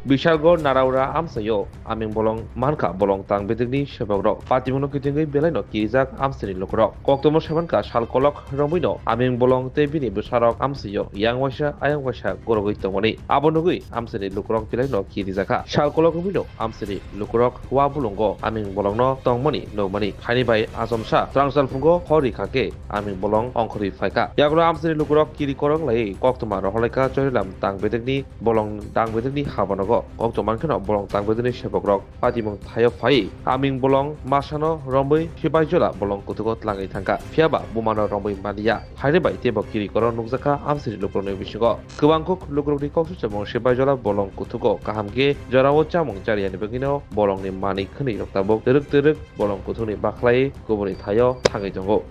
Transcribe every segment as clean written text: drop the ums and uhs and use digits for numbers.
Bishalgor Naraura Amsayo, Aming Bolong Manka Bolong Tang Bedini Shabaro, Patimono Kitingi Beleno Kizak Amsini Lokro, Koktomo Shabanka Shalkolok Romino, Aming Bolong Tebini Busharok Amsayo, Yang Washa, Ayang Washa, Gorogitomoni, Abonogui, Amsini Lukrok Pileno Kizaka, Shalkolok Romino, Amsini Lukrok, Wabulongo, Aming Bolongno, Tongmoni, No Money, Hani by Azomsha, Transal Fungo, Hori Kake, Aming Bolong, Onkori Faika, Yagro Amsini Lukrok Kirikorong Lay, Koktoma, Holeka, Joylam, Tang Bedini, Bolong Tang Bedini Habanogo, Koktoman Kano, Bolong Tang Bedini Shabagrok, Patimong Tayo Fai, Aming Bolong, Masano, Rombi, Shibajola, Bolong Kutugot Langi Tanka, Fiaba, Bumano Rombi Madia, Hani by Tebo Kirikoron Nuzaka, Amsini Lukrono Vishigo, Kuwankuk, Lukroki Koksamo, Shibajola, Bolong Kutugo, Kahamge, Jarao Chamong, Jarian Begino, Bolong ni Mani Kani, Octabo, Dirk, Bolong Kutuni Baklai, Kubuni Tayo, Tangajongo.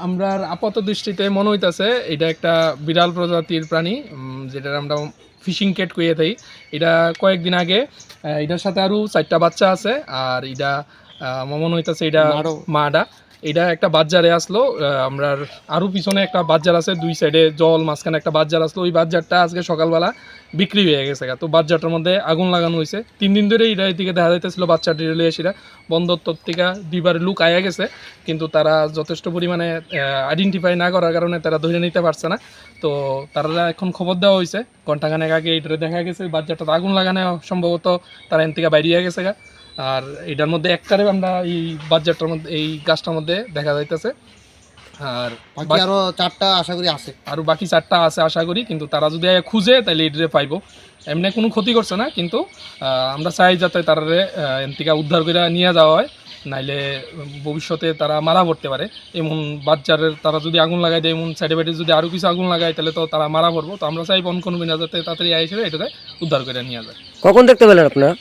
আমরা আপাত দৃষ্টিতে মনে হইতাছে এটা একটা বিরল প্রজাতির প্রাণী যেটা আমরা ফিশিং ক্যাট কইয়ে থাকি। এটা কয়েকদিন আগে এটার সাথে আরো 4টা বাচ্চা আছে আর এটা আমার মনে হইতাছে এটা মাডা। এটা একটা বাজারে আসলো আমরা আরো পিছনে একটা বাজার আছে, দুই সাইডে জল, মাঝখানে একটা বাজার আসলো। ওই বাজারটা আজকে সকালবেলা বিক্রি হয়ে গেছে। তো বাজারটার মধ্যে আগুন লাগানো হয়েছে। 3 দিন ধরে এটা এদিকে দেখা যাইতেছিল বাচ্চাটি রেলে এসে বন্দর থেকে দুইবার লুক আয়া গেছে, কিন্তু তারা যথেষ্ট পরিমাণে আইডেন্টিফাই না করার কারণে তারা ধরে নিতে পারছে না। তো তারা এখন খবর দেওয়া হয়েছে, ঘন্টাখানেক আগে এটা দেখা গেছে বাচ্চাটাতে আগুন লাগানো, সম্ভবত তারা এন থেকে বাইরে গেছে। আর এটার মধ্যে একটারে আমরা এই বাজারটার মধ্যে এই গাছটার মধ্যে দেখা যাইতেছে। আর বাকি আরো 4টা আশা করি আছে, আরো বাকি 4টা আছে আশা করি, কিন্তু তারা যদি খুঁজে তাহলে এটারে পাইবো। এমনি কোনো ক্ষতি করছে না, কিন্তু আমরা চাই যাতে তারা এন থেকে উদ্ধার করে নিয়ে যাওয়া হয়, নাইলে ভবিষ্যতে তারা মারা পড়তে পারে। এমন বাচ্চারের তারা যদি আগুন লাগাই দেয়, এমন সাইডে বাইডে যদি আরও কিছু আগুন লাগায় তাহলে তো তারা মারা পড়বো। তো আমরা চাই বন কর্মীরা যাতে তাড়াতাড়ি এসে এটাতে উদ্ধার করে নিয়ে যায়। কখন দেখতে পেলেন আপনারা?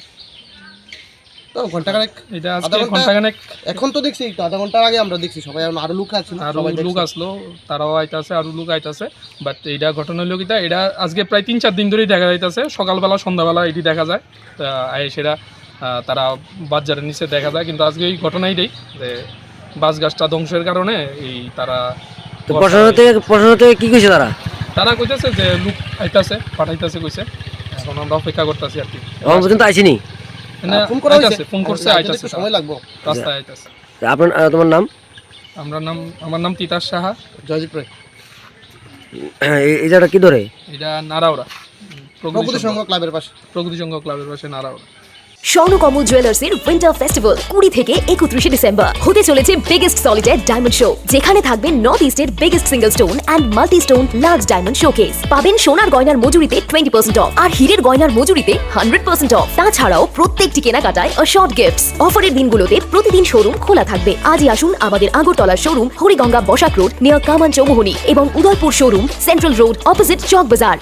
তো ঘন্টাখানেক, এটা আজকে ঘন্টাখানেক, এখন তো দেখছি তো আধা ঘন্টার আগে আমরা দেখছি সবাই আরো লোক আছে, আরো লোক আসলো, তারাও আইতাছে, আরো লোক আইতাছে। বাট এইটা ঘটনা হলো কিটা, এটা আজকে প্রায় 3-4 দিন ধরেই দেখা যাইতেছে। সকালবেলা সন্ধ্যাবেলা এটি দেখা যায়, সেটা তারা বাজারের নিচে দেখা যায়। কিন্তু আজকে এই ঘটনাইটাই যে বাঁশ গাছটা ধ্বংসের কারণে এই তারা প্রশাসন থেকে কি কইছে তারা কইতেছে যে লোক আইতাছে, পাঠাইতেছে কইছে। এখন আমরা অপেক্ষা করতেছি আর কি। এখন পর্যন্ত আইছিনি? ফোন করছে, আইতাছে, সময় লাগবে, রাস্তায় আইতাছে। তোমার নাম? আমার নাম তিতাস সাহা, জয়দীপ রায়। এই জায়গাটা কি ধরে? এটা নারাওড়া প্রগতি সংঘ ক্লাবের পাশে নারাওড়া। স্বর্ণকমল জুয়েলার্সের উইন্টার ফেস্টিভ্যাল 20 থেকে 31 ডিসেম্বর হতে চলেছে বিগেস্ট সলিটার ডায়মন্ড শো, যেখানে থাকবে নর্থ ইস্টের biggest single stone and multi stone large diamond showcase. পাবেন সোনার গয়নার মজুরিতে 20% অফ আর হীরের গয়নার মজুরিতে 100% অফ। তাছাড়াও প্রত্যেকটি কেনাকাটায় শর্ট গিফটস। অফারের দিনগুলোতে প্রতিদিন শোরুম খোলা থাকবে। আজই আসুন আমাদের আগরতলার showroom Hariganga Basak road near Kaman Chowmuhani এবং Udaipur showroom central road opposite Chowk বাজার।